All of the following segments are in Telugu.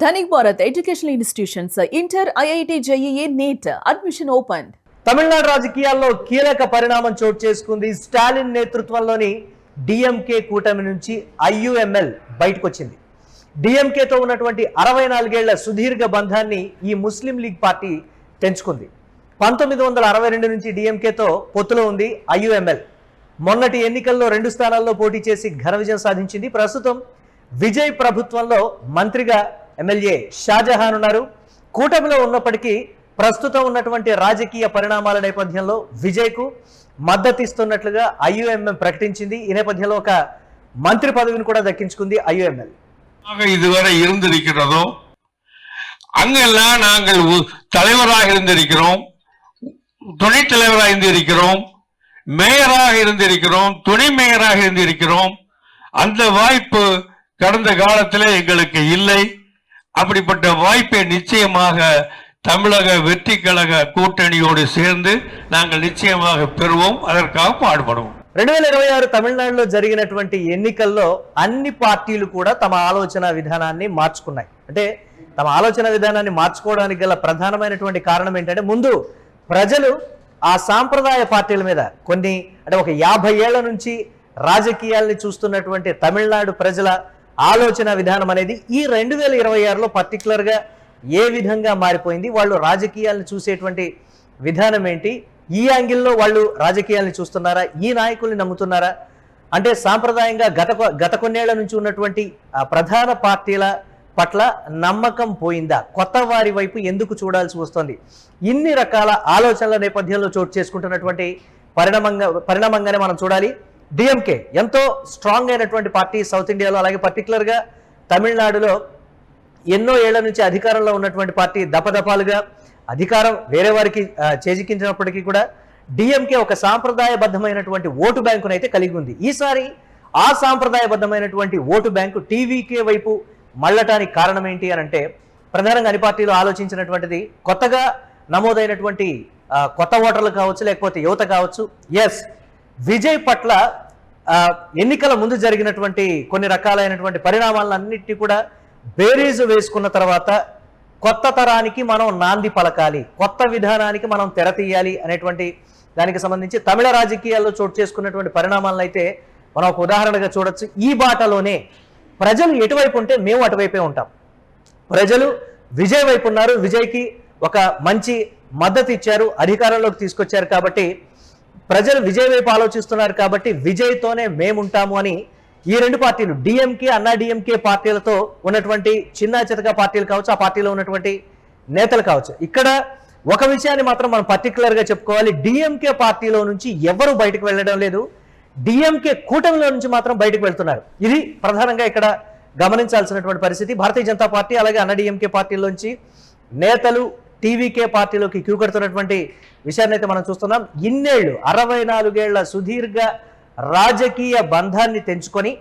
Dhanik Bharat Educational Institutions, Inter, IIT, JEE, NEET, admission opened. Tamil Nadu రాజకీయాల్లో కీలక పరిణామం చోటు చేసుకుంది. స్టాలిన్ నేతృత్వంలోని డిఎంకే కూటమి నుంచి ఐయుఎంఎల్ బయటకు వచ్చింది. డిఎంకేతో ఉన్నటువంటి 64 ఏళ్ల సుదీర్ఘ బంధాన్ని ఈ ముస్లిం లీగ్ పార్టీ తెంచుకుంది. 1962 నుంచి డిఎంకేతో పొత్తులో ఉంది ఐయుఎంఎల్. మొన్నటి ఎన్నికల్లో 2 స్థానాల్లో పోటీ చేసి ఘన విజయం సాధించింది. ప్రస్తుతం విజయ్ ప్రభుత్వంలో మంత్రిగా ఎమ్మెల్యే షాజహాన్ ఉన్నారు. కూటమిలో ఉన్నప్పటికీ ప్రస్తుతం ఉన్నటువంటి రాజకీయ పరిణామాల నేపథ్యంలో విజయ్కు మద్దతిస్తున్నట్లుగా ఐయుఎంఎల్ ప్రకటించింది. ఈ నేపథ్యంలో ఒక మంత్రి పదవిని కూడా దక్కించుకుంది ఐయుఎంఎల్. இதுவரை இருந்திருக்கிறதோ அங்கெல்லாம் நாங்கள் தலைவராக இருந்திருக்கிறோம், துணைத் தலைவராக இருந்திருக்கிறோம், மேயராக இருந்திருக்கிறோம், துணை மேயராக இருந்திருக்கிறோம். அந்த வாய்ப்பு கடந்த காலத்தில் எங்களுக்கு இல்லை. அப்படிப்பட்ட வாய்ப்பை நிச்சயமாக தமிழக வெற்றி கழக கூட்டணியோடு சேர்ந்து நாங்கள் நிச்சயமாக பெறுவோம். அதற்காக பாடுபடுவோம். 2026 తమిళనాడులో జరిగినటువంటి ఎన్నికల్లో అన్ని పార్టీలు కూడా తమ ఆలోచన విధానాన్ని మార్చుకున్నాయి. అంటే తమ ఆలోచన విధానాన్ని మార్చుకోవడానికి గల ప్రధానమైనటువంటి కారణం ఏంటంటే, ముందు ప్రజలు ఆ సాంప్రదాయ పార్టీల మీద కొన్ని అంటే ఒక 50 ఏళ్ల నుంచి రాజకీయాల్ని చూస్తున్నటువంటి తమిళనాడు ప్రజల ఆలోచన విధానం అనేది ఈ 2026లో పర్టికులర్గా ఏ విధంగా మారిపోయింది, వాళ్ళు రాజకీయాలను చూసేటువంటి విధానం ఏంటి, ఈ యాంగిల్లో వాళ్ళు రాజకీయాలను చూస్తున్నారా, ఈ నాయకుల్ని నమ్ముతున్నారా, అంటే సాంప్రదాయంగా గత కొన్నేళ్ల నుంచి ఉన్నటువంటి ప్రధాన పార్టీల పట్ల నమ్మకం పోయిందా, కొత్త వారి వైపు ఎందుకు చూడాల్సి వస్తుంది, ఇన్ని రకాల ఆలోచనల నేపథ్యంలో చోటు చేసుకుంటున్నటువంటి పరిణామంగానే మనం చూడాలి. డిఎంకే ఎంతో స్ట్రాంగ్ అయినటువంటి పార్టీ సౌత్ ఇండియాలో, అలాగే పర్టికులర్గా తమిళనాడులో ఎన్నో ఏళ్ల నుంచి అధికారంలో ఉన్నటువంటి పార్టీ. దపదపాలుగా అధికారం వేరే వారికి చేజిక్కించినప్పటికీ కూడా డిఎంకే ఒక సాంప్రదాయబద్ధమైనటువంటి ఓటు బ్యాంకునైతే కలిగి ఉంది. ఈసారి ఆ సాంప్రదాయబద్ధమైనటువంటి ఓటు బ్యాంకు టీవీకే వైపు మళ్ళటానికి కారణం ఏంటి అని అంటే, ప్రధానంగా అన్ని పార్టీలు ఆలోచించినటువంటిది కొత్తగా నమోదైనటువంటి కొత్త ఓటర్లు కావచ్చు, లేకపోతే యువత కావచ్చు. ఎస్, విజయ్ పట్ల ఎన్నికల ముందు జరిగినటువంటి కొన్ని రకాలైనటువంటి పరిణామాలన్నింటినీ కూడా బేరీజు వేసుకున్న తర్వాత కొత్త తరానికి మనం నాంది పలకాలి, కొత్త విధానానికి మనం తెరతీయాలి అనేటువంటి దానికి సంబంధించి తమిళ రాజకీయాల్లో చోటు చేసుకున్నటువంటి పరిణామాలను అయితే మనం ఒక ఉదాహరణగా చూడొచ్చు. ఈ బాటలోనే ప్రజలు ఎటువైపు ఉంటే మేము అటువైపే ఉంటాం. ప్రజలు విజయ్ వైపు ఉన్నారు, విజయ్కి ఒక మంచి మద్దతు ఇచ్చారు, అధికారంలోకి తీసుకొచ్చారు. కాబట్టి ప్రజలు విజయ్ వైపు ఆలోచిస్తున్నారు, కాబట్టి విజయ్తోనే మేముంటాము అని ఈ 2 పార్టీలు, డిఎంకే అన్నా డిఎంకే పార్టీలతో ఉన్నటువంటి చిన్న చితక పార్టీలు కావచ్చు, ఆ పార్టీలో ఉన్నటువంటి నేతలు కావచ్చు. ఇక్కడ ఒక విషయాన్ని మాత్రం మనం పర్టికులర్గా చెప్పుకోవాలి, డిఎంకే పార్టీలో నుంచి ఎవరు బయటకు వెళ్ళడం లేదు, డిఎంకే కూటమిలో నుంచి మాత్రం బయటకు వెళ్తున్నారు. ఇది ప్రధానంగా ఇక్కడ గమనించాల్సినటువంటి పరిస్థితి. భారతీయ జనతా పార్టీ అలాగే అన్నా డిఎంకే పార్టీలోంచి నేతలు టీవీకే పార్టీలోకి క్యూ కడుతున్నటువంటి విషయాన్ని అయితే మనం చూస్తున్నాం. ఇన్నేళ్లు 64 ఏళ్ల సుదీర్ఘ రాజకీయ బంధాన్ని తెంచుకొని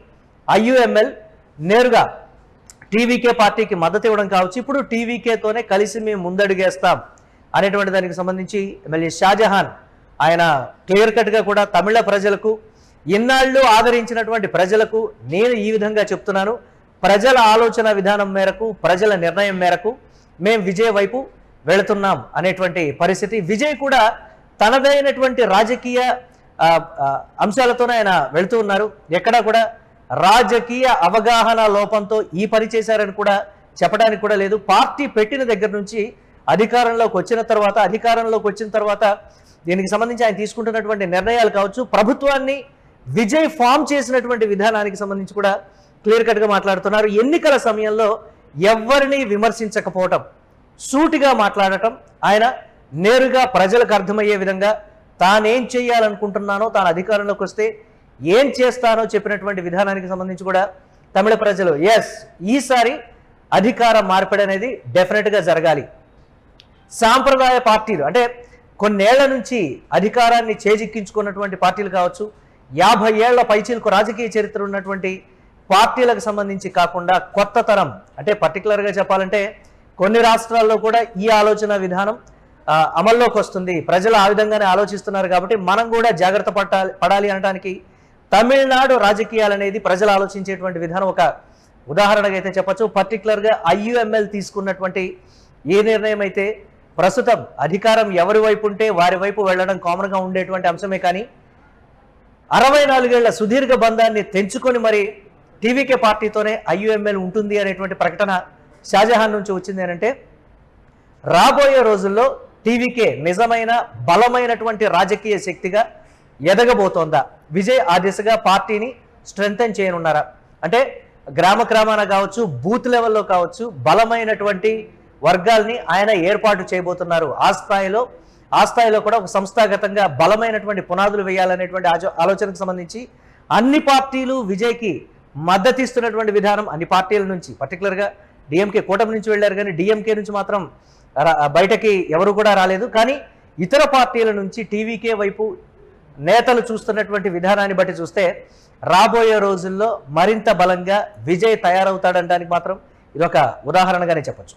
ఐయుఎంఎల్ నేరుగా టీవీకే పార్టీకి మద్దతు ఇవ్వడం కావచ్చు, ఇప్పుడు టీవీకేతోనే కలిసి మేము ముందడుగేస్తాం అనేటువంటి దానికి సంబంధించి ఎమ్మెల్యే షాజహాన్ ఆయన క్లియర్ కట్గా కూడా తమిళ ప్రజలకు, ఇన్నాళ్ళు ఆదరించినటువంటి ప్రజలకు నేను ఈ విధంగా చెప్తున్నాను, ప్రజల ఆలోచన విధానం మేరకు, ప్రజల నిర్ణయం మేరకు మేము విజయ్ వైపు వెళుతున్నాం అనేటువంటి పరిస్థితి. విజయ్ కూడా తనదైనటువంటి రాజకీయ అంశాలతోనే ఆయన వెళుతూ ఉన్నారు. ఎక్కడా కూడా రాజకీయ అవగాహన లోపంతో ఈ పని చేశారని కూడా చెప్పడానికి కూడా లేదు. పార్టీ పెట్టిన దగ్గర నుంచి అధికారంలోకి వచ్చిన తర్వాత దీనికి సంబంధించి ఆయన తీసుకుంటున్నటువంటి నిర్ణయాలు కావచ్చు, ప్రభుత్వాన్ని విజయ్ ఫామ్ చేసినటువంటి విధానానికి సంబంధించి కూడా క్లియర్ కట్గా మాట్లాడుతున్నారు. ఎన్నికల సమయంలో ఎవరిని విమర్శించకపోవటం, సూటిగా మాట్లాడటం, ఆయన నేరుగా ప్రజలకు అర్థమయ్యే విధంగా తానేం చేయాలనుకుంటున్నానో, తాను అధికారంలోకి వస్తే ఏం చేస్తానో చెప్పినటువంటి విధానానికి సంబంధించి కూడా తమిళ ప్రజలు ఎస్, ఈసారి అధికార మార్పిడి అనేది డెఫినెట్గా జరగాలి. సాంప్రదాయ పార్టీలు అంటే కొన్నేళ్ల నుంచి అధికారాన్ని చేజిక్కించుకున్నటువంటి పార్టీలు కావచ్చు, 50 ఏళ్ల పైచీలకు రాజకీయ చరిత్ర ఉన్నటువంటి పార్టీలకు సంబంధించి కాకుండా కొత్త తరం అంటే పర్టికులర్గా చెప్పాలంటే కొన్ని రాష్ట్రాల్లో కూడా ఈ ఆలోచన విధానం అమల్లోకి వస్తుంది, ప్రజలు ఆ విధంగానే ఆలోచిస్తున్నారు. కాబట్టి మనం కూడా జాగ్రత్త పడాలి అనడానికి తమిళనాడు రాజకీయాలు అనేది ప్రజలు ఆలోచించేటువంటి విధానం ఒక ఉదాహరణగా అయితే చెప్పచ్చు. పర్టికులర్గా IUML తీసుకున్నటువంటి ఏ నిర్ణయం అయితే ప్రస్తుతం అధికారం ఎవరి వైపు ఉంటే వారి వైపు వెళ్ళడం కామన్గా ఉండేటువంటి అంశమే, కానీ 64 ఏళ్ల సుదీర్ఘ బంధాన్ని తెంచుకొని మరి టీవీకే పార్టీతోనే IUML ఉంటుంది అనేటువంటి ప్రకటన షాజహాన్ నుంచి వచ్చింది అంటే రాబోయే రోజుల్లో టీవీకే నిజమైన బలమైనటువంటి రాజకీయ శక్తిగా ఎదగబోతోందా? విజయ్ ఆ దిశగా పార్టీని స్ట్రెంథెన్ చేయనున్నారా? అంటే గ్రామ గ్రామాన కావచ్చు, బూత్ లెవెల్లో కావచ్చు, బలమైనటువంటి వర్గాల్ని ఆయన ఏర్పాటు చేయబోతున్నారు. ఆ స్థాయిలో కూడా ఒక సంస్థాగతంగా బలమైనటువంటి పునాదులు వేయాలనేటువంటి ఆలోచనకు సంబంధించి అన్ని పార్టీలు విజయ్కి మద్దతిస్తున్నటువంటి విధానం అన్ని పార్టీల నుంచి, పర్టికులర్గా డిఎంకే కూటమి నుంచి వెళ్ళారు, కానీ డిఎంకే నుంచి మాత్రం బయటకి ఎవరు కూడా రాలేదు. కానీ ఇతర పార్టీల నుంచి టీవీకే వైపు నేతలు చూస్తున్నటువంటి విధానాన్ని బట్టి చూస్తే రాబోయే రోజుల్లో మరింత బలంగా విజయ్ తయారవుతాడనడానికి మాత్రం ఇదొక ఉదాహరణగానే చెప్పచ్చు.